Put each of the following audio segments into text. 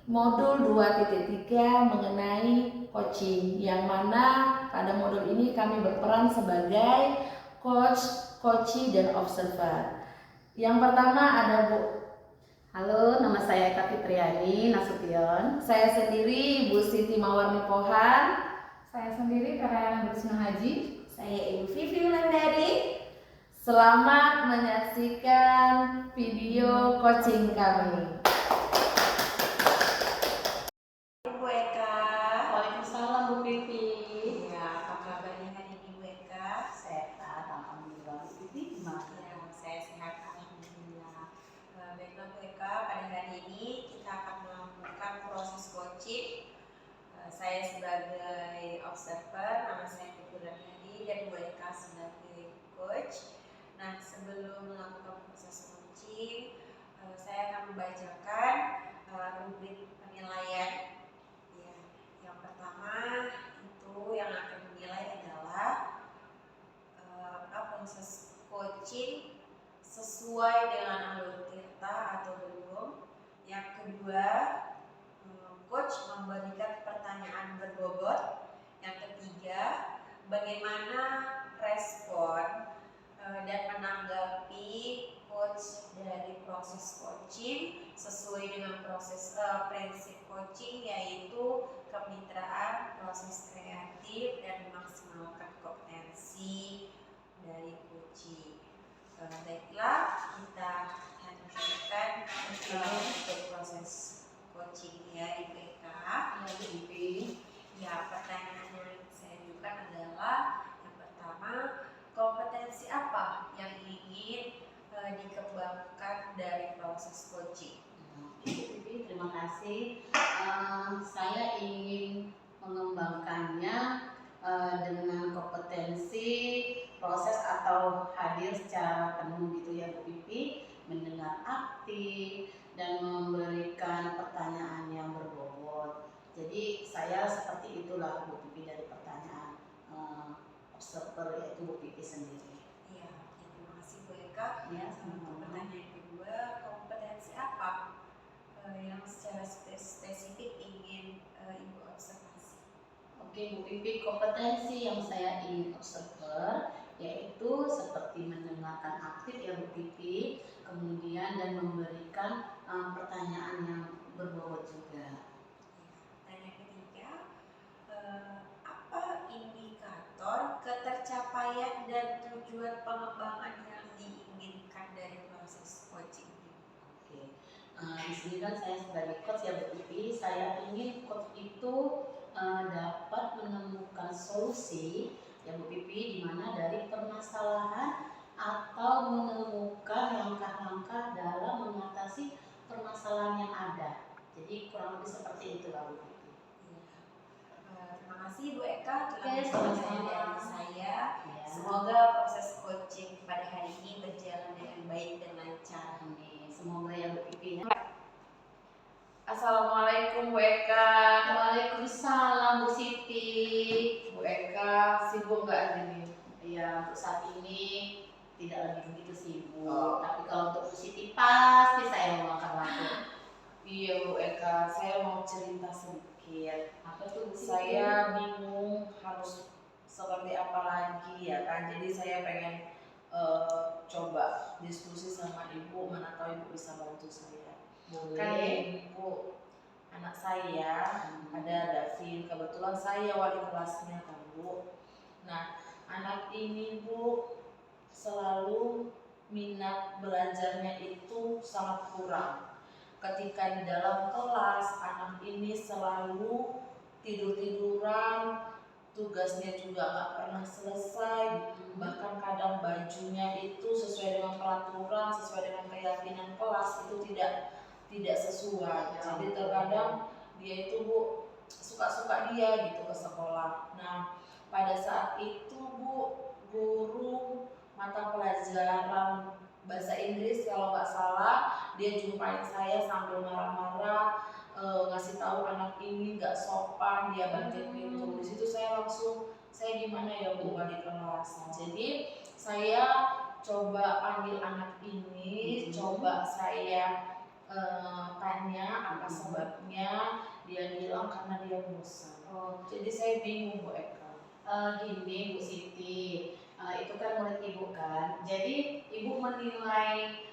modul 2.3 mengenai coaching, yang mana pada modul ini kami berperan sebagai coach, coachee, dan observer. Yang pertama ada Bu. Halo, nama saya Eka Fitriani Nasution. Saya sendiri Bu Siti Mawarni Pohan. Saya sendiri Karayana Bersuna Haji. Saya Ibu Vivi Wulandari. Selamat menyaksikan video coaching kami. Bu Eka. Waalaikumsalam Bu Vivi. Ya, apa kabarnya hari ini Bu Eka? Sehat, alhamdulillah. Bu Vivi gimana? Ya, saya sehat alhamdulillah. Baiklah Bu Eka, pada hari ini kita akan melakukan proses coaching. Saya sebagai observer, nama saya Vivi Wulandari, dan Bu Eka sebagai coach. Nah, sebelum melakukan proses coaching, saya akan membacakan rubrik penilaian. Ya, yang pertama itu yang akan menilai adalah proses coaching sesuai dengan alur cerita atau belum. Yang kedua, coach memberikan pertanyaan berbobot. Yang ketiga, bagaimana respon dan menanggapi coach dari proses coaching sesuai dengan prinsip coaching, yaitu kemitraan, proses kreatif, dan memaksimalkan kompetensi dari coaching. Baiklah, kita lanjutkan untuk proses coaching ya Ibu Eka. Ya, Bu Vivi. Ya, pertanyaan yang saya ajukan adalah yang pertama, kompetensi apa yang ingin dikembangkan dari proses coaching? Oke, Bu Vivi, terima kasih. Saya ingin mengembangkannya dengan kompetensi proses atau hadir secara penuh gitu ya Bu Vivi, mendengar aktif dan memberikan pertanyaan yang berbobot. Jadi saya seperti itulah Bu Vivi dari pertanyaan observer, yaitu Bu Vivi sendiri. Iya, terima kasih Bu Eka. Ya, Untuk pertanyaan kedua, kompetensi apa yang secara spesifik ingin Ibu observasi? Oke Bu Vivi, kompetensi yang saya ingin observer yaitu seperti mendengarkan aktif ya Bu Vivi, kemudian dan memberikan pertanyaan yang berbobot juga. Pertanyaan ketiga, apa indikator ketercapaian dan tujuan pengembangan yang diinginkan dari proses coaching ini? Oke, di sini kan saya sebagai coach ya Bu Vivi, saya ingin coach itu dapat menemukan solusi ya Bu Vivi, di mana dari permasalahan atau menemukan langkah-langkah dalam mengatasi permasalahan yang ada. Jadi kurang lebih seperti itulah Bu Vivi. Terima kasih Bu Eka telah Oke, menjelaskan sama-sama. dari saya. Ya. Semoga proses coaching pada hari ini berjalan dengan baik dan lancar. Amin. Semoga ya Bu Vivi. Assalamualaikum Bu Eka. Waalaikumsalam Bu Siti. Bu Eka, sibuk nggak hari ini? Ya, untuk saat ini tidak lagi begitu sibuk. Oh. Tapi kalau untuk Bu Siti pasti saya meluangkan waktu. Iya Bu Eka, saya mau cerita sedikit. Apa tuh Bu Siti? Saya bingung harus seperti apa lagi ya kan. Jadi saya pengen coba diskusi sama Ibu, mana tahu Ibu bisa bantu saya. Kan Ibu anak saya ada Davin, kebetulan saya wali kelasnya kan Bu. Nah, anak ini Bu selalu minat belajarnya itu sangat kurang. Ketika di dalam kelas, anak ini selalu tidur-tiduran, tugasnya juga nggak pernah selesai, bahkan kadang bajunya itu sesuai dengan peraturan, sesuai dengan keyakinan kelas itu tidak sesuai. Jadi terkadang dia itu Bu suka-suka dia gitu ke sekolah. Nah, pada saat itu Bu, guru mata pelajaran bahasa Inggris kalau nggak salah, dia jumpain saya sambil marah-marah, ngasih tahu anak ini nggak sopan, dia banting pintu. Di situ saya gimana ya Bu, wali kelas. Jadi saya coba panggil anak ini, coba saya tanya apa sebabnya, dia bilang karena dia bosan. Oh, Jadi saya bingung Bu Eka. gini Bu Siti, itu kan murid ibu kan. Jadi ibu menilai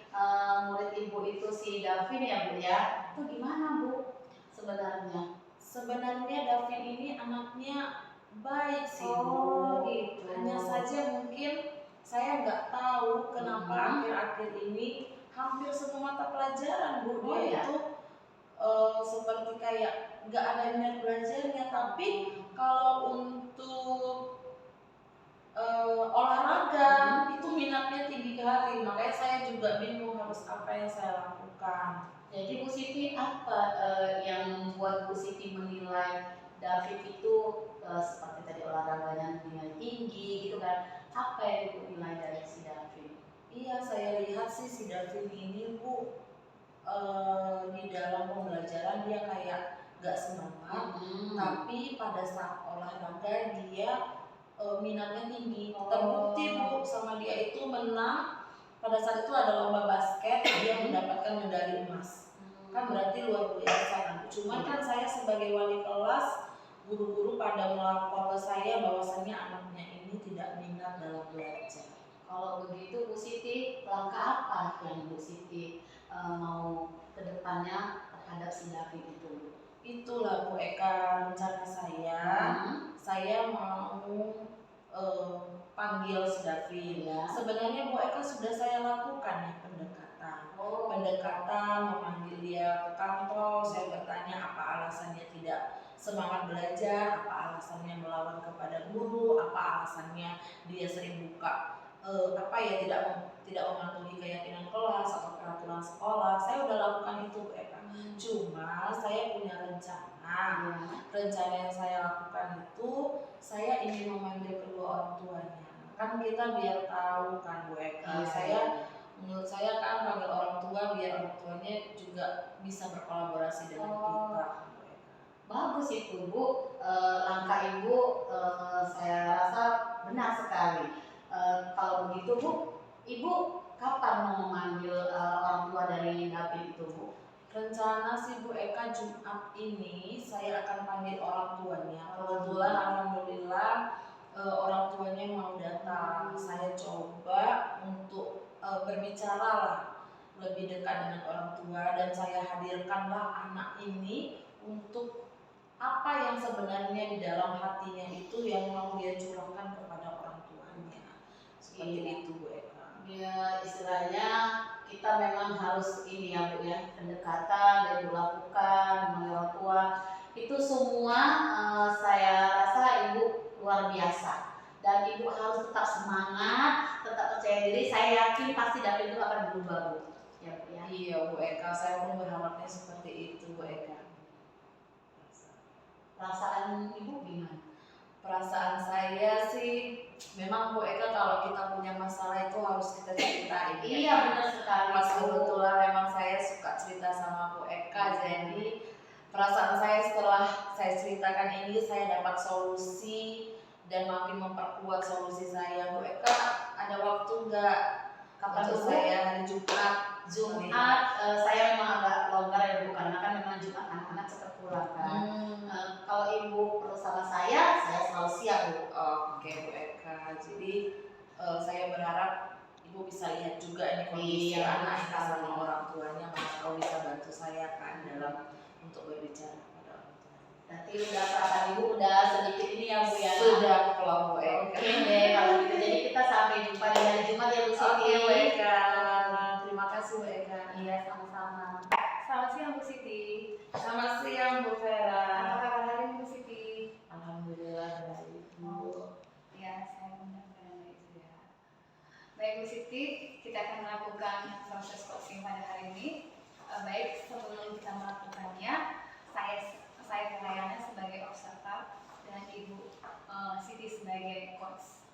murid ibu itu si Davin ya Bu ya. Itu gimana Bu sebenarnya? Sebenarnya Davin ini anaknya baik sih Oh, Bu. gitu. Hanya saja mungkin saya nggak tahu kenapa akhir-akhir ini hampir semua mata pelajaran Bu Oh, dia ya? itu seperti kayak nggak ada minat belajarnya. Tapi kalau untuk olahraga itu minatnya tinggi kali, makanya saya juga bingung harus apa yang saya lakukan. Jadi Bu Siti apa yang membuat Bu Siti menilai David itu seperti tadi olahraganya nilai tinggi gitu kan? Apa yang Ibu nilai dari si David? Iya, saya lihat sih si Davin ini Bu di dalam pembelajaran dia kayak gak semangat, tapi pada saat olahraga dia minatnya tinggi. Terbukti Bu sama dia itu menang. Pada saat itu ada lomba basket, dia mendapatkan medali emas. Kan berarti luar biasa kan. Cuman kan saya sebagai wali kelas, guru-guru pada melapor ke saya bahwasannya anaknya ini tidak minat dalam belajar. Kalau begitu Bu Siti, langkah apa yang Bu Siti mau ke depannya terhadap si David itu? Itulah Bu Eka rencana saya mau panggil si Davin. Ya. Sebenarnya Bu Eka sudah saya lakukan ya pendekatan, memanggil dia ke kantor, saya bertanya apa alasannya tidak semangat belajar, apa alasannya melawan kepada guru, apa alasannya dia sering buka tidak mematuhi keyakinan kelas atau peraturan sekolah. Saya udah lakukan itu Bu Eka. Cuma saya punya rencana. Rencana yang saya lakukan itu saya ingin memanggil kedua orang tuanya. Kan kita biar tahu kan Bu Eka. Menurut saya kan panggil orang tua biar orang tuanya juga bisa berkolaborasi dengan kita. Bagus itu Bu, langkah Ibu saya rasa benar sekali. Kalau begitu Bu, Ibu kapan mau memanggil orang tua dari David itu Bu? Rencana sih Bu Eka Jumat ini saya akan panggil orang tuanya. Kebetulan alhamdulillah orang tuanya mau datang. Saya coba untuk berbicara lah lebih dekat dengan orang tua dan saya hadirkanlah anak ini untuk apa yang sebenarnya di dalam hatinya itu yang mau dia curahkan kepada orang tuanya. Seperti itu Bu Eka. Ya istilahnya kita memang harus ini ya Bu ya, pendekatan dan dilakukan dengan orang tua itu semua saya rasa Ibu luar biasa dan Ibu harus tetap semangat, tetap percaya diri. Saya yakin pasti David itu akan berubah Bu. Ya Bu ya. Iya Bu Eka, saya pun berharapnya seperti itu Bu Eka. Perasaan Ibu gimana? Perasaan saya sih memang Bu Eka kalau kita punya masalah itu harus kita ceritain. Iya benar sekali. Pas kebetulan memang saya suka cerita sama Bu Eka, jadi perasaan saya setelah saya ceritakan ini saya dapat solusi dan makin memperkuat solusi saya. Bu Eka ada waktu nggak? Kapan untuk Bu? saya hari Jumat. Saya memang agak longgar ya Bu karena kan memang Jumat anak-anak cepat pulang kan. Kalau Ibu perlu sama saya selalu siap Bu. Oke Bu Eka, jadi saya berharap Ibu bisa lihat juga ini kondisi anak sama orang tuanya, mana tahu bisa bantu saya kan dalam untuk berbicara pada orang tuanya. Berarti udah perasaan Ibu udah sedikit ini ya Bu ya. Sudah pulang Bu Eka. Oke deh kalau gitu, jadi kita sampai jumpa di hari Jumat ya Bu Siti. Oke Bu Eka, terima kasih Bu Eka. Iya sama-sama. Selamat siang Bu Siti. Selamat siang Bu Vera. Apa kabar hari ini Bu Siti? Alhamdulillah baik Bu. Ya, saya mudah-mudahan baik juga. Baik Bu Siti, kita akan melakukan proses coaching pada hari ini. Baik, sebelum kita melakukannya, saya Verayana sebagai observer dan Ibu Siti sebagai coach.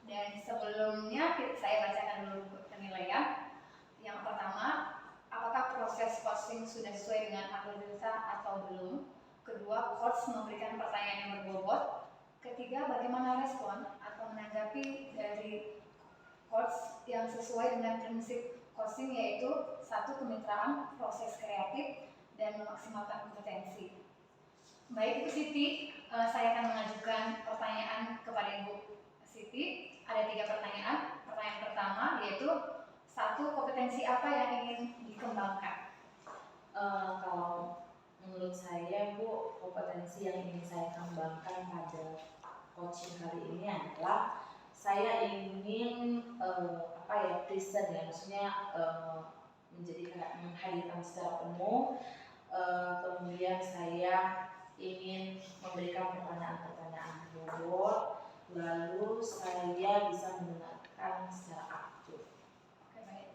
Dan sebelumnya saya bacakan dulu penilaian. Yang pertama, apakah proses coaching sudah sesuai dengan algoritma atau belum? Kedua, coach memberikan pertanyaan yang berbobot. Ketiga, bagaimana respon atau menanggapi dari coach yang sesuai dengan prinsip coaching, yaitu 1. Kemitraan, proses kreatif. dan memaksimalkan kompetensi. Baik, Ibu Siti, saya akan mengajukan pertanyaan kepada Ibu Siti. Ada 3 pertanyaan. Pertanyaan pertama yaitu, 1, kompetensi apa yang ingin dikembangkan? Kalau menurut saya, Bu, kompetensi yang ingin saya kembangkan pada coaching kali ini adalah saya ingin present ya, maksudnya menjadi kayak menghadirkan secara umum. Kemudian saya ingin memberikan pertanyaan-pertanyaan bobot, lalu saya bisa mendengarkan secara aktif. Oke, baik.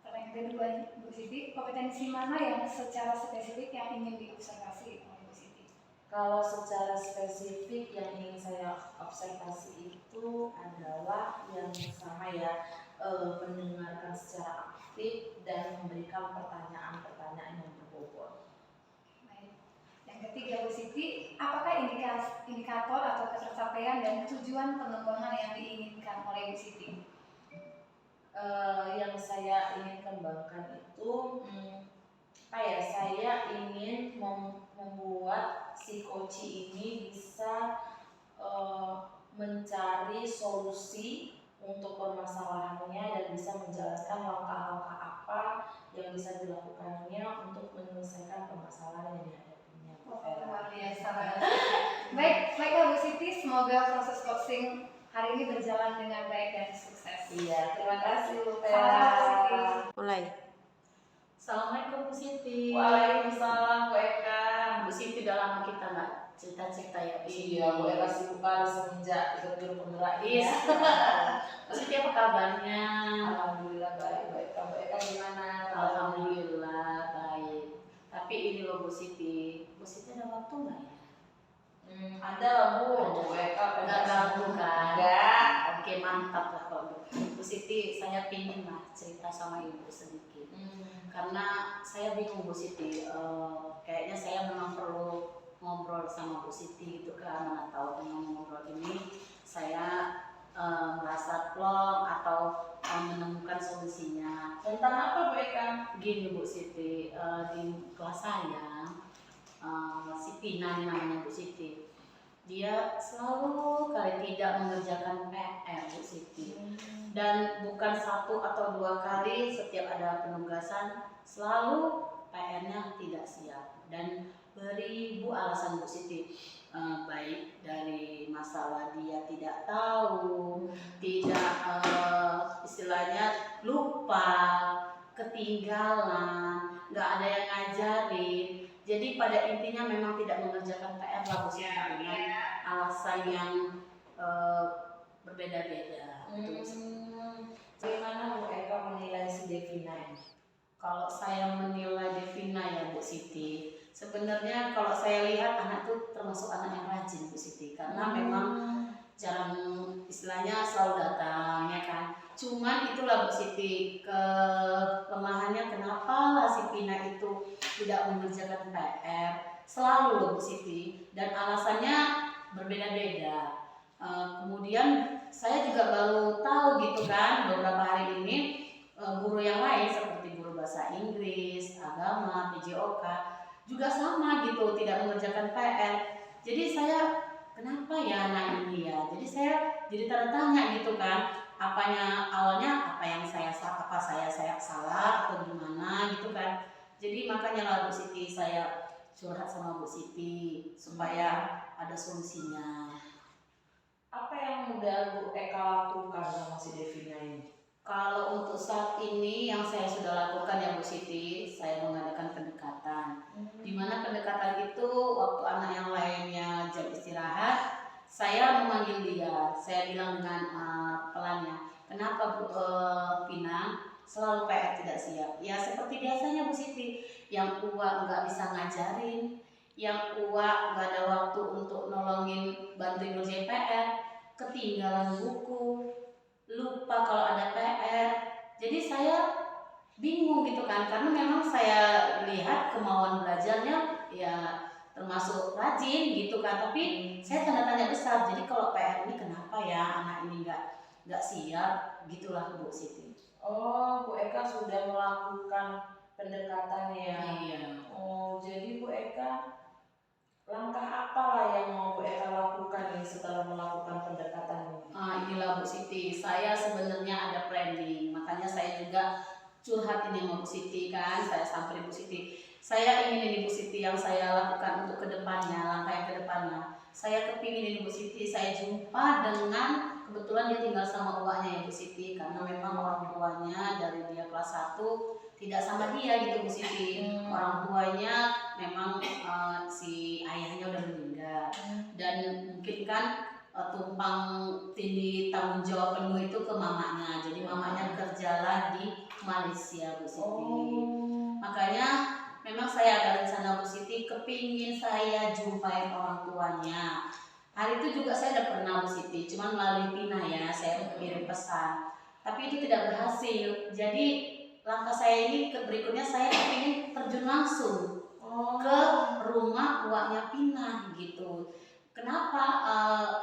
Pertanyaan kedua, Bu Siti, kompetensi mana yang secara spesifik yang ingin diobservasi oleh Bu Siti? Kalau secara spesifik yang ingin saya observasi itu adalah yang sama ya, mendengarkan secara aktif dan memberikan pertanyaan-pertanyaan yang berbobot. Baik. Yang ketiga, Bu Siti, apakah indikator atau ketercapaian dan tujuan pengembangan yang diinginkan oleh Bu Siti? Yang saya ingin kembangkan itu saya ingin membuat si coach ini bisa mencari solusi untuk permasalahannya dan bisa menjelaskan langkah-langkah apa yang bisa dilakukannya untuk menyelesaikan permasalahan yang dihadapinya. Luar biasa banget. Baiklah Bu Siti, semoga proses coaching hari ini berjalan dengan baik dan sukses. Iya, terima kasih Bu Sama-sama, Bu Siti. Mulai. Assalamualaikum Bu Siti. Waalaikumsalam Bu Eka. Bu Siti, udah lama kita nggak cerita-cerita ya Bu Siti. Iya, Bu Eka sibuk kali semenjak ikut guru penggerak. Iya. Bu Siti, apa kabarnya? Alhamdulillah baik. Bu Eka gimana? Alhamdulillah baik. Tapi ini loh Bu Siti ada waktu nggak ya? Ada lah Bu. Ada. Bu Eka Nggak ganggu kan? Enggak. Oke, mantap lah kalau gitu. Bu Siti, saya pingin lah cerita sama Ibu sedikit. Karena saya bingung Bu Siti, kayaknya saya memang perlu ngobrol sama Bu Siti gitu kan. Mana tahu dengan ngobrol ini saya merasa plong atau menemukan solusinya. Tentang apa Bu Eka? Gini Bu Siti, di kelas saya si Pina ini namanya Bu Siti, dia selalu kali tidak mengerjakan PR Bu Siti, dan bukan 1 atau 2 kali setiap ada penugasan selalu PR-nya tidak siap dan beribu alasan Bu Siti. Baik dari masalah dia tidak tahu, tidak istilahnya lupa, ketinggalan, nggak ada yang ngajarin. Jadi pada intinya memang tidak mengerjakan PR lah Bu Siti, dengan alasan yang berbeda-beda. Bagaimana Bu Eka menilai si Devina ini? Kalau saya menilai Devina ya Bu Siti, sebenarnya kalau saya lihat anak itu termasuk anak yang rajin Bu Siti, karena memang jarang istilahnya selalu datang ya kan. Cuman itulah Bu Siti, kelemahannya kenapa lah si Pina itu tidak mengerjakan PR selalu loh Bu Siti, dan alasannya berbeda-beda. Kemudian saya juga baru tahu gitu kan beberapa hari ini guru yang lain seperti guru bahasa Inggris, agama, PJOK juga sama gitu, tidak mengerjakan PR. Jadi saya, kenapa ya anak ini ya? Jadi saya jadi tanda tanya gitu kan, awalnya apa yang saya salah atau gimana gitu kan. Jadi makanya lah Bu Siti, saya curhat sama Bu Siti supaya ada solusinya. Apa yang udah Bu Eka lakukan sama si Devina ini? Kalau untuk saat ini yang saya sudah lakukan ya Bu Siti, saya mengadakan pendekatan. Di mana pendekatan itu waktu anak yang lainnya jam istirahat, saya memanggil dia. Saya bilang dengan pelannya, kenapa Bu Pina selalu PR tidak siap? Ya seperti biasanya Bu Siti, yang tua nggak bisa ngajarin, yang tua nggak ada waktu untuk nolongin bantuin ngerjain PR, ketinggalan buku, lupa kalau ada PR. Jadi saya bingung gitu kan, karena memang saya lihat kemauan belajarnya ya termasuk rajin gitu kan, tapi saya tanda tanya besar. Jadi kalau PR ini kenapa ya anak ini nggak siap, gitulah Bu Siti. Oh, Bu Eka sudah melakukan pendekatan ya. Iya. Oh, jadi Bu Eka, langkah apa lah yang mau Bu Eka lakukan nih setelah melakukan pendekatan ini? Inilah Bu Siti, saya sebenarnya ada planning, makanya saya juga curhat ini sama Bu Siti kan, saya samperin Bu Siti. Saya ingin ini Bu Siti yang saya lakukan untuk kedepannya, langkah yang kedepannya. Saya kepingin ini Bu Siti, saya jumpa dengan, kebetulan dia tinggal sama uaknya ya Bu Siti, karena memang orang tuanya dari dia kelas 1 tidak sama dia gitu Bu Siti. Orang tuanya memang si ayahnya udah meninggal, dan mungkin kan tumpang tindih tanggung jawab penuh itu ke mamanya. Jadi mamanya kerjalah di Malaysia Bu Siti. Makanya memang saya ada rencana Bu Siti, kepingin saya jumpain orang tuanya. Hari itu juga saya udah pernah Bu Siti, cuman melalui Pina ya, saya kirim pesan. Tapi itu tidak berhasil. Jadi langkah saya ini berikutnya, saya kepingin terjun langsung ke rumah uaknya Pina gitu. Kenapa?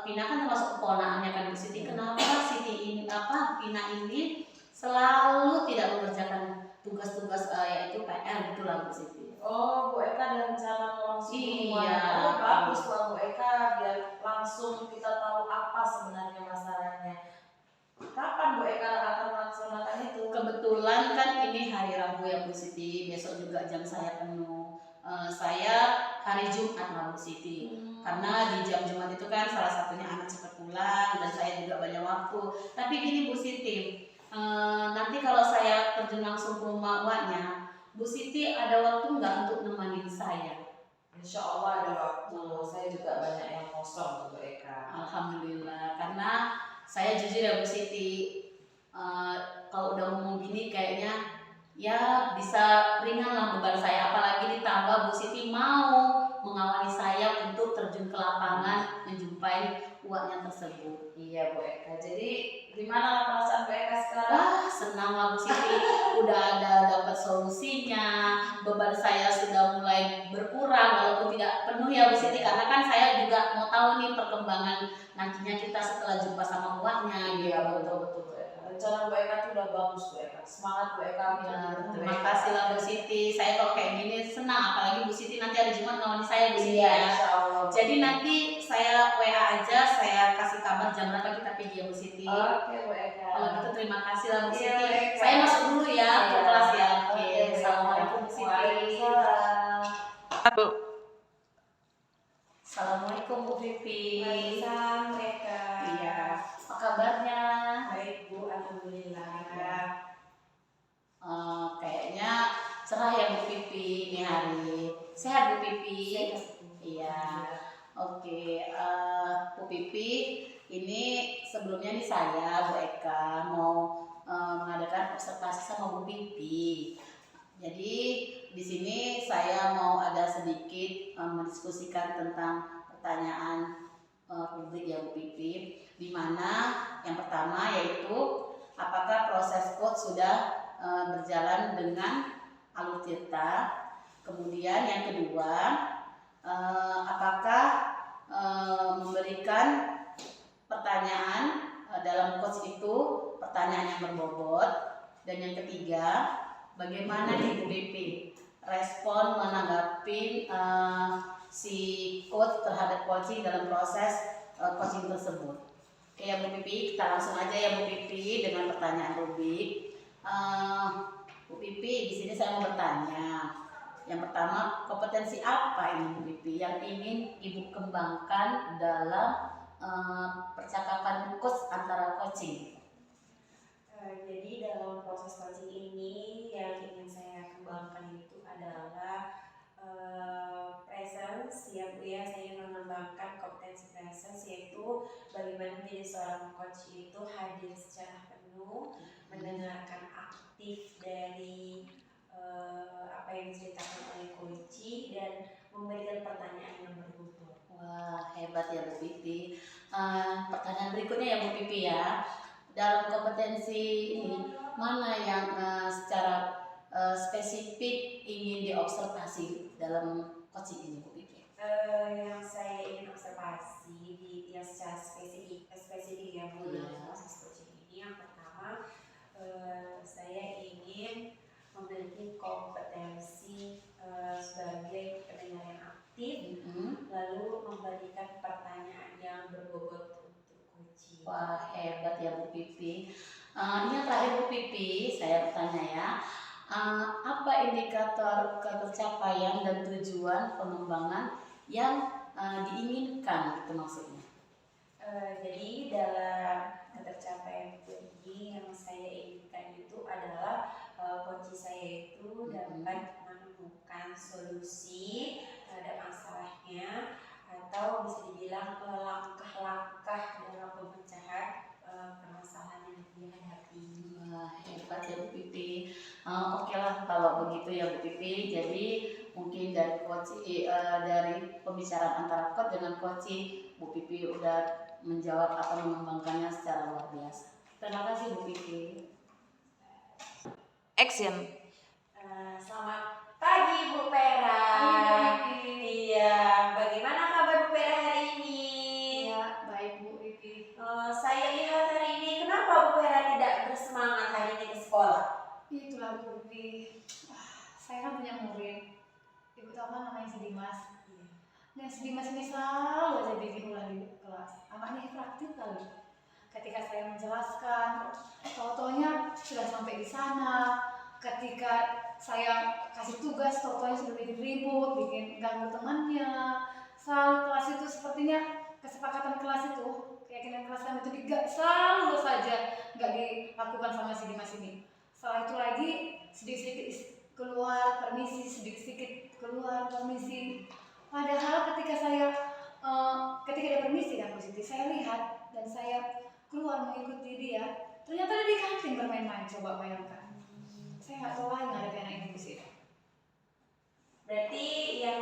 Pina kan termasuk keponakannya kan Bu Siti. Kenapa Pina ini selalu tidak mengerjakan tugas-tugas yaitu PR gitulah Bu Siti. Oh, Bu Eka ada rencana langsung Iya. Oh, bagus lah Bu Eka, biar langsung kita tahu apa sebenarnya masalahnya. Kapan Bu Eka akan melaksanakan itu? Kebetulan kan ini hari Rabu ya Bu Siti, besok juga jam saya penuh. Saya hari Jumat lah Bu Siti. Karena di jam Jumat itu kan salah satunya anak cepat pulang dan saya juga banyak waktu. Tapi gini Bu Siti, nanti kalau saya terjun langsung ke rumah uaknya, Bu Siti ada waktu nggak untuk nemenin saya? Insya Allah ada waktu. Saya juga banyak yang kosong tuh Bu Eka. Alhamdulillah, karena saya jujur ya Bu Siti, kalau udah ngomong gini kayaknya ya bisa ringan lah beban saya, apalagi ditambah Bu Siti mau mengawali saya untuk terjun ke lapangan menjumpai uaknya tersebut. Iya Bu Eka. Jadi gimana lah perasaan Bu Eka sekarang? Wah, senang lah Bu Siti, udah ada dapat solusinya, beban saya sudah mulai berkurang walaupun tidak penuh ya Bu Siti, karena kan saya juga mau tahu nih perkembangan nantinya kita setelah jumpa sama uaknya gitu. Iya betul Bu Eka. Rencana Bu Eka itu udah bagus Bu Eka. Semangat Bu Eka. Ya, terima kasih lah Bu Siti. Saya kalau kayak gini senang, apalagi Bu Siti nanti hari Jumat ngawani saya Bu Siti Iya, ya. Insya Allah. Jadi nanti saya WA aja, saya kasih kabar jam berapa kita pergi ya Bu Siti. Oke Bu Eka. Kalau gitu terima kasih lah Bu Iya, Siti. Bu Eka. Saya masuk dulu ya ke Iya. kelas ya. Oke, Oke, Assalamualaikum Bu Siti. Waalaikumsalam. Assalamualaikum Bu Vivi. Waalaikumsalam mereka. Iya, apa kabarnya? Baik Bu, alhamdulillah. Kayaknya cerah ya Bu Vivi ini hari. Sehat Bu Vivi? Sehat. Iya. Oke, Bu Vivi, ini sebelumnya nih saya Bu Eka mau mengadakan observasi sama Bu Vivi. Jadi di sini saya mau ada sedikit mendiskusikan tentang pertanyaan publik ya Bu Vivi, di mana yang pertama yaitu apakah proses code sudah berjalan dengan alur tirta. Kemudian yang kedua, apakah memberikan pertanyaan dalam coach itu pertanyaan yang berbobot. Dan yang ketiga, bagaimana nih Bu Vivi respon menanggapi si coach terhadap coaching dalam proses coaching tersebut. Oke ya Bu Vivi, kita langsung aja ya Bu Vivi dengan pertanyaan rubik. Bu Vivi, di sini saya mau bertanya. Yang pertama, kompetensi apa ini Bu Vivi yang ingin Ibu kembangkan dalam percakapan coach antara coaching? Jadi dalam proses coaching ini yang ingin saya kembangkan itu adalah presence ya Bu ya. Saya ingin mengembangkan kompetensi presence, yaitu bagaimana menjadi seorang coach itu hadir secara penuh, mendengarkan aktif dari apa yang diceritakan oleh coach dan memberikan pertanyaan yang berbobot. Wah, hebat ya Bu Vivi. Pertanyaan berikutnya ya Bu Vivi ya. Dalam kompetensi ini, mana yang secara spesifik ingin diobservasi dalam coaching ini Bu Vivi? Yang saya ingin observasi yang secara spesifik ya Bu dalam proses coaching ini, yang pertama saya ingin memiliki lalu memberikan pertanyaan yang berbobot untuk coaching. Wah, hebat ya Bu Pipi. Ini yang terakhir Bu Pipi, saya bertanya ya. Apa indikator ketercapaian dan tujuan pengembangan yang diinginkan itu maksudnya? Jadi dalam ketercapaian ini yang saya inginkan itu adalah kunci saya itu dapat menemukan solusi terhadap masalahnya, atau bisa dibilang langkah-langkah dalam pemecahan permasalahan yang dihadapi. Wah, hebat ya Bu Pipi. Oke lah kalau begitu ya Bu Pipi. Jadi mungkin dari dari pembicaraan antara coach dengan coach, Bu Pipi udah menjawab atau mengembangkannya secara luar biasa. Terima kasih Bu Pipi. Action. Selamat pagi Bu Pera. Iya, bagaimana kabar Bu Pera hari ini? Ya, baik Bu Pipi. Saya lihat hari ini, kenapa Bu Pera tidak bersemangat hari ini ke sekolah? Itulah Bu Pipi. Saya kan punya murid. Ibu tahu kan namanya si Dimas. Nah, si Dimas ini selalu aja bikin ulah di kelas. Anaknya hiperaktif kali. Ketika saya menjelaskan, tau-taunya sudah sampai di sana. Ketika saya kasih tugas, tau-taunya sudah bikin ribut, bikin ganggu temannya. Selalu kelas itu sepertinya kesepakatan kelas itu, keyakinan kelas kami itu selalu saja nggak dilakukan sama si Dimas ini. Setelah itu lagi sedikit-sedikit keluar permisi, sedikit-sedikit keluar permisi. Padahal ketika dia permisi kan positif, saya lihat dan saya keluar mengikuti dia. Ternyata dia di kantin bermain-main, coba bayangkan. Saya nggak tahu lagi nggak ada anak ibu sih. Berarti yang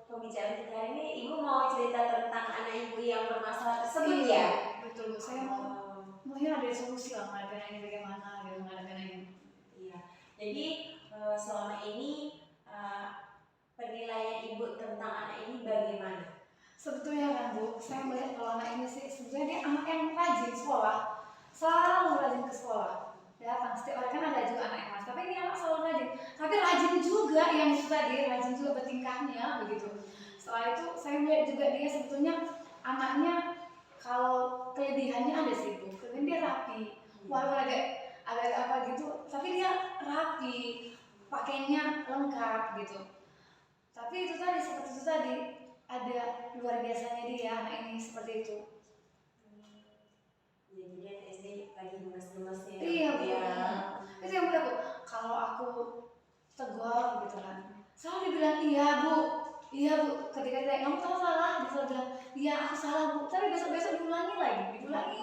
pembicaraan kita hari ini, Ibu mau cerita tentang anak Ibu yang bermasalah tersebut ya? Betul Bu, saya maunya ada solusi lah menghadapi anak ini bagaimana gitu menghadapi anak ini. Iya. Jadi selama ini penilaian Ibu tentang anak ini bagaimana? Sebetulnya kan Bu, saya melihat kalau anak ini sih sebetulnya dia anak yang rajin sekolah, selalu rajin ke sekolah. Datang setiap hari, kan ada juga anak yang mas, tapi ini anak selalu rajin. Tapi rajin juga yang itu tadi, rajin juga bertingkahnya begitu. Setelah itu saya melihat juga dia sebetulnya anaknya kalau kelebihannya ada sih Bu, kelebihan dia rapi. Walaupun agak apa gitu, tapi dia rapi, pakainya lengkap gitu. Tapi itu tadi seperti itu tadi, ada luar biasanya dia anak ini seperti itu. Ya, jadi anak SD lagi gemes-gemesnya. Iya Bu. Ya. Itu yang aku, kalau aku tegur gitu kan, selalu dibilang iya Bu. Ketika dia kamu tahu salah, dia selalu bilang iya aku salah Bu. Tapi besok-besok diulangi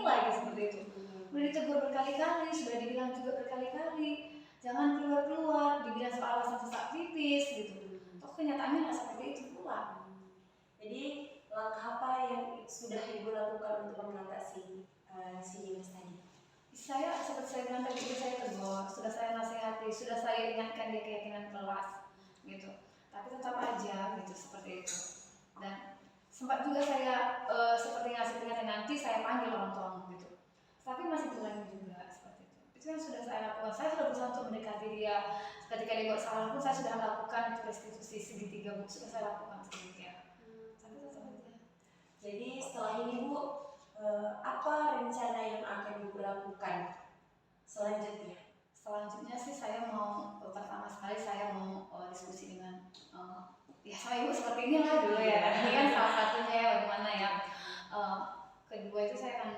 lagi seperti itu. Udah ditegur berkali-kali, sudah dibilang juga berkali-kali, jangan keluar-keluar, dibilang soal alasan sesak pipis gitu. Toh kenyataannya nggak seperti itu pula. Jadi langkah apa yang sudah Ibu lakukan untuk mengatasi si Dimas tadi? Saya seperti saya bilang tadi, saya tegur, sudah saya nasihati, sudah saya ingatkan dia keyakinan kelas gitu. Tapi tetap aja gitu seperti itu. Dan sempat juga saya seperti ngasih peringatan, nanti saya panggil orang tuamu gitu. Tapi masih diulangi juga seperti itu. Itu yang sudah saya lakukan. Saya sudah berusaha untuk mendekati dia. Ketika dia buat salah pun saya sudah lakukan itu restitusi segitiga Bu, sudah saya lakukan sedemikian. Tapi tetap aja. Jadi setelah ini Bu, apa rencana yang akan Ibu lakukan selanjutnya? Selanjutnya sih saya mau, pertama sekali saya mau diskusi dengan ya sama Ibu seperti ini lah dulu ya. Ini kan salah satunya ya, bagaimana ya. Kedua itu saya akan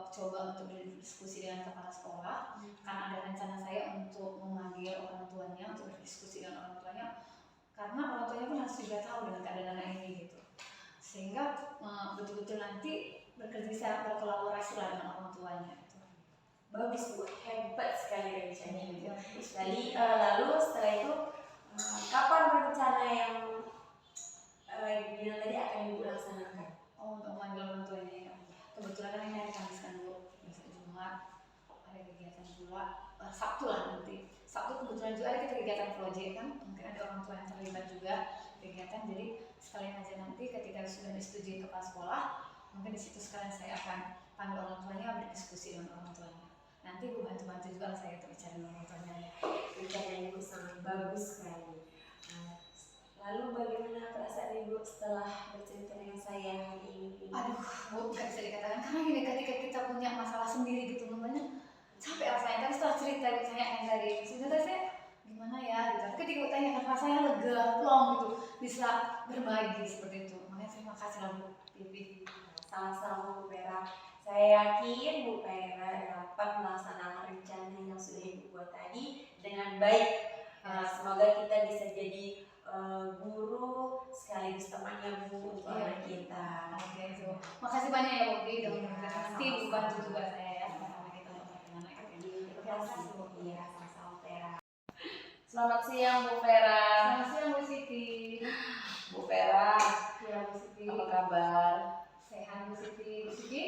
coba untuk berdiskusi dengan kepala sekolah. Karena ada rencana saya untuk memanggil orang tuanya untuk berdiskusi dengan orang tuanya. Karena orang tuanya pun harus juga tahu dengan keadaan anak ini gitu. Sehingga betul-betul nanti bisa berkolaborasi lah dengan orang tuanya. Bagus Bu, hebat sekali rencananya. Jadi lalu setelah itu kapan rencana yang Ibu bilang tadi akan Ibu laksanakan? Untuk memanggil orang tuanya ya. Kebetulan kan ini hari Kamis kan Bu, besok Jumat ada kegiatan pula, Sabtu lah nanti. Sabtu kebetulan juga ada kegiatan proyek kan, mungkin ada orang tua yang terlibat juga kegiatan. Jadi sekalian aja nanti ketika sudah disetujui kepala sekolah, mungkin di situ sekalian saya akan panggil orang tuanya berdiskusi dengan orang tuanya. Nanti Bu bantu-bantu juga lah saya untuk bicara dengan orang tuanya. Rencana Ibu sangat bagus sekali. Lalu bagaimana perasaan Ibu setelah bercerita dengan saya hari ini? Aduh, Bu, nggak bisa dikatakan karena gini, ketika kita punya masalah sendiri gitu namanya capek rasanya. Tapi setelah cerita ditanyakan tadi, sebenarnya saya gimana ya gitu. Tapi ketika ditanyakan rasanya lega, plong gitu, bisa berbagi seperti itu. Makanya terima kasih lah Bu Pipi. Sama-sama Bu Vera. Saya yakin Bu Vera dapat melaksanakan rencana yang sudah Ibu buat tadi dengan baik. Semoga kita bisa jadi guru sekaligus temannya Bu untuk anak kita. Oke, itu. Makasih banyak ya Bu Pipi udah Iya, memberikan sama-sama. tim bantu juga saya ya sama kita untuk anak kita. Terima kasih Bu. Iya, sama-sama Vera. Selamat siang Bu Vera. Selamat siang Bu Siti. Bu Vera, Ya Bu Siti. apa kabar? Sehat Bu Siti. Bu Siti?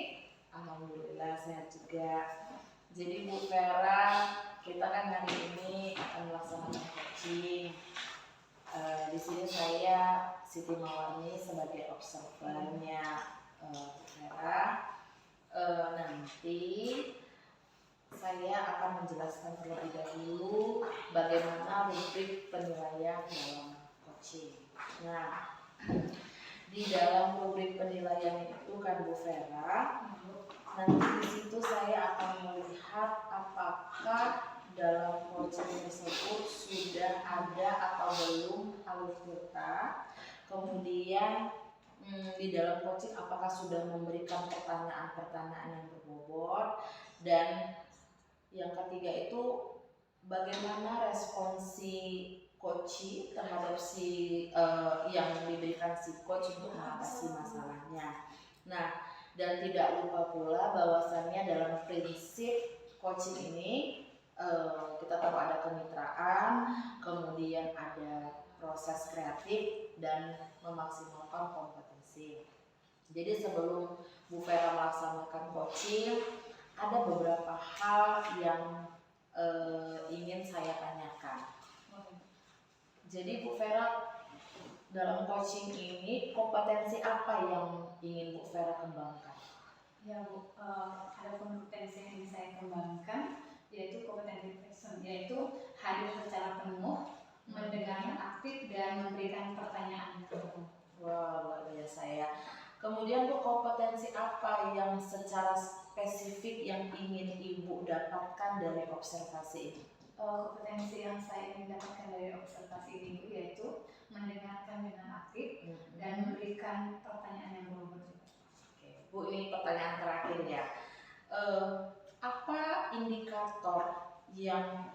Alhamdulillah sehat juga. Jadi Bu Vera, kita kan hari ini akan melaksanakan coaching. Di sini saya Siti Mawarni sebagai observernya Bu Vera. Nanti saya akan menjelaskan terlebih dahulu bagaimana rubrik penilaian dalam coaching. Nah, di dalam rubrik penilaian itu kan Bu Vera, nanti di situ saya akan melihat apakah dalam coaching tersebut sudah ada atau belum alur kata. Kemudian di dalam coaching apakah sudah memberikan pertanyaan-pertanyaan yang berbobot, dan yang ketiga itu bagaimana respon si coach terhadap yang diberikan si coach untuk mengatasi masalahnya. Nah, dan tidak lupa pula bahwasannya dalam prinsip coaching ini kita tahu ada kemitraan, kemudian ada proses kreatif dan memaksimalkan kompetensi. Jadi sebelum Bu Vera melaksanakan coaching, ada beberapa hal yang ingin saya tanyakan. Jadi Bu Vera, dalam coaching ini kompetensi apa yang ingin Bu Vera kembangkan? Ya Bu, ada kompetensi yang ingin saya kembangkan, yaitu kompetensi present, yaitu hadir secara penuh, mendengar aktif dan memberikan pertanyaan. Wah, luar biasa ya. Kemudian Bu, kompetensi apa yang secara spesifik yang ingin Ibu dapatkan dari observasi ini? Kompetensi yang saya ingin dapatkan dari observasi ini Bu, yaitu mendengarkan dengan aktif dan memberikan pertanyaan yang berbobot. Oke, Bu, ini pertanyaan terakhir ya. Apa indikator yang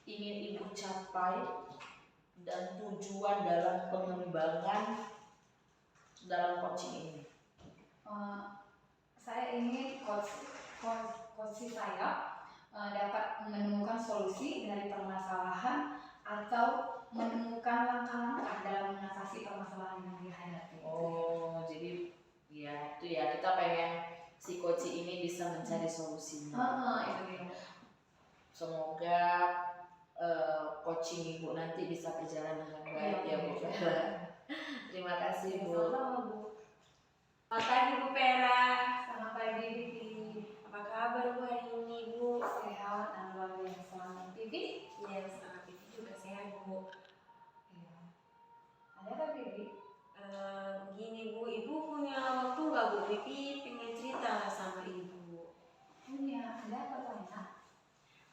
ingin Ibu capai dan tujuan dalam pengembangan dalam coaching ini? Saya ingin coach saya dapat menemukan solusi dari permasalahan atau menemukan langkah-langkah dalam mengatasi permasalahan yang dihadapi. Oh, jadi ya itu ya, kita pengen si coach ini bisa mencari solusinya. Itu dia. Semoga coaching Ibu nanti bisa berjalan dengan baik ya Bu Vera. Terima kasih Bu. Sama-sama Bu. Selamat pagi Bu Vera. Selamat pagi Bibi. Apa kabar Bu hari ini Bu? Sehat dan luar biasa. Bibi? Iya, sama Bibi juga sehat Bu. Iya. Ada apa Bibi? Begini Bu, Ibu punya waktu nggak Bu? Bibi pengen cerita sama Ibu. Punya. Ada apa tanya?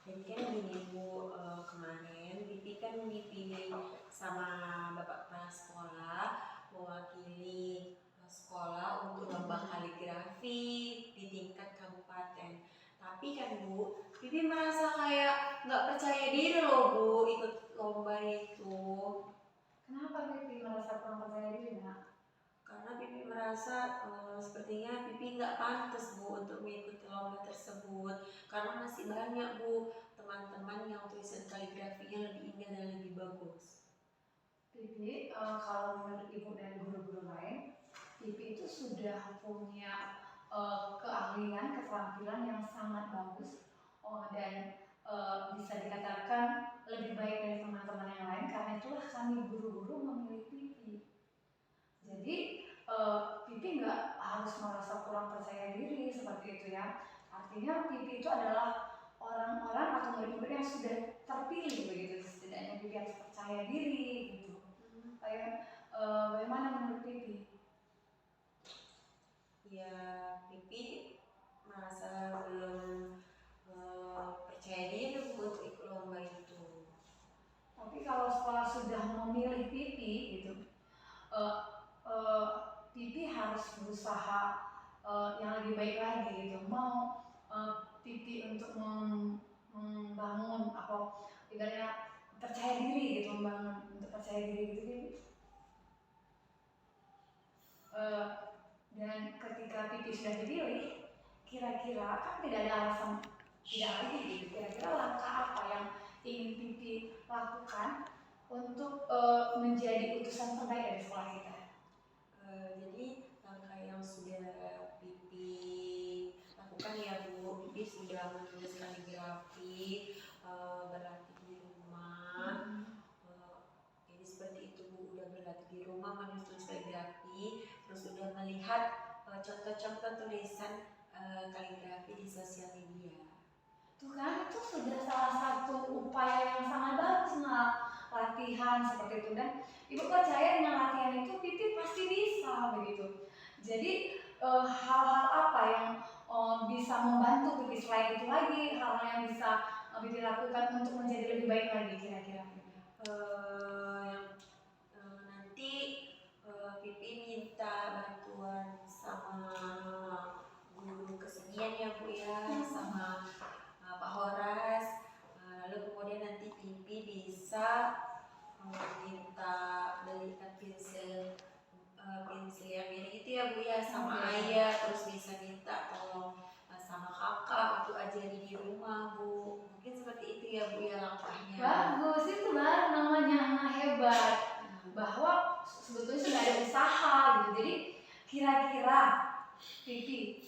Jadi kan gini Bu, kemarin Bibi kan dipilih sama Bapak Kepala Sekolah mewakili sekolah untuk lomba kaligrafi di tingkat kabupaten. Tapi kan Bu, Bibi merasa kayak nggak percaya diri loh Bu ikut lomba itu. Kenapa Bibi merasa kurang percaya diri nak? Karena Bibi merasa sepertinya Bibi nggak pantas Bu untuk mengikuti lomba tersebut. Karena masih banyak Bu teman-teman yang tulisan kaligrafinya lebih indah dan lebih bagus. Bibi, kalau menurut Ibu dan guru-guru lain, Bibi itu sudah punya keahlian, keterampilan yang sangat bagus dan bisa dikatakan lebih baik dari teman-teman yang lain. Karena itulah kami guru-guru memilih Bibi. Jadi Bibi nggak harus merasa kurang percaya diri seperti itu ya. Artinya Bibi itu adalah orang-orang atau murid-murid yang sudah terpilih begitu. Setidaknya Bibi harus percaya diri gitu. Kayak bagaimana menurut Bibi harus berusaha yang lebih baik lagi gitu. Mau Pipi untuk membangun atau ibaratnya percaya diri gitu, membangun untuk percaya diri gitu Pipi. Dan ketika Pipi sudah dipilih, kira-kira kan tidak ada alasan tidak lagi gitu. Kira-kira langkah apa yang ingin Pipi lakukan untuk menjadi utusan terbaik dari sekolah kita? Jadi langkah yang sudah Pipi lakukan ya Bu, Pipi sudah menulis kaligrafi, berlatih di rumah. Jadi seperti itu Bu, udah berlatih di rumah menulis kaligrafi, terus udah melihat contoh-contoh tulisan kaligrafi di sosial media. Tuh kan, itu sudah salah satu upaya yang sangat bagus latihan seperti itu, dan Ibu percaya dengan latihan itu Pipi pasti bisa begitu. Jadi hal-hal apa yang bisa membantu Pipi selain itu lagi, hal-hal yang bisa Pipi lakukan untuk menjadi lebih baik lagi kira-kira? Nanti Pipi minta bantuan sama guru kesenian ya Bu ya, sama Pak Horas. Lalu kemudian nanti Pipi bisa minta belikan pensil yang mirip itu ya Bu ya, sama ayah. Terus bisa minta tolong sama kakak untuk ajari di rumah Bu. Mungkin seperti itu ya Bu ya langkahnya. Bagus, itu baru namanya anak hebat, bahwa sebetulnya sudah ada usaha gitu. Jadi kira-kira Pipi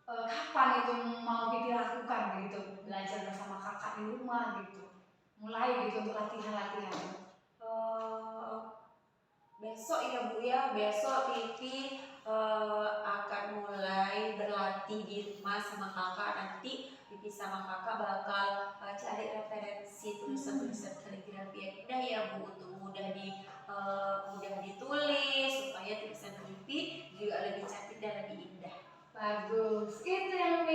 kapan itu mau Pipi lakukan gitu, belajar bersama kakak di rumah gitu, mulai gitu untuk latihan-latihan? Besok ya Bu ya, besok Pipi akan mulai berlatih di rumah sama kakak. Nanti Pipi sama kakak bakal cari referensi tulisan-tulisan kaligrafi yang indah ya Bu, untuk mudah ditulis supaya tulisan Pipi juga lebih cantik dan lebih indah. Bagus, itu yang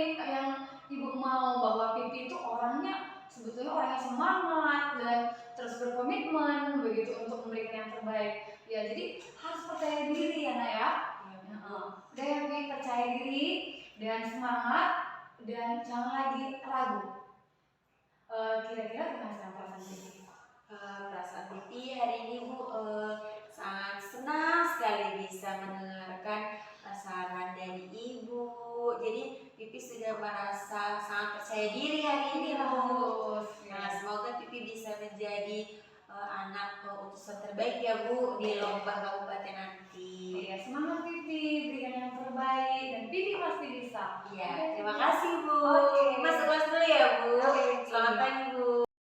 Ibu mau, bahwa Pipi itu orangnya sebetulnya orang yang semangat dan terus berkomitmen begitu untuk memberikan yang terbaik. Ya, jadi harus percaya diri ya Nak ya. Dan Pipi percaya diri dan semangat dan jangan lagi ragu. Kira-kira gimana sekarang perasaan Pipi? Perasaan Pipi hari ini Bu sangat senang sekali bisa mendengarkan saran dari Ibu. Jadi Pipi sudah merasa sangat percaya diri hari ini Bu. Nah, semoga Pipi bisa menjadi anak utusan terbaik ya Bu di lomba kabupaten nanti. Iya, semangat Pipi, berikan yang terbaik dan Pipi pasti bisa. Iya, terima kasih Bu. Oke. Masuk kelas dulu ya Bu. Oke. Selamat pagi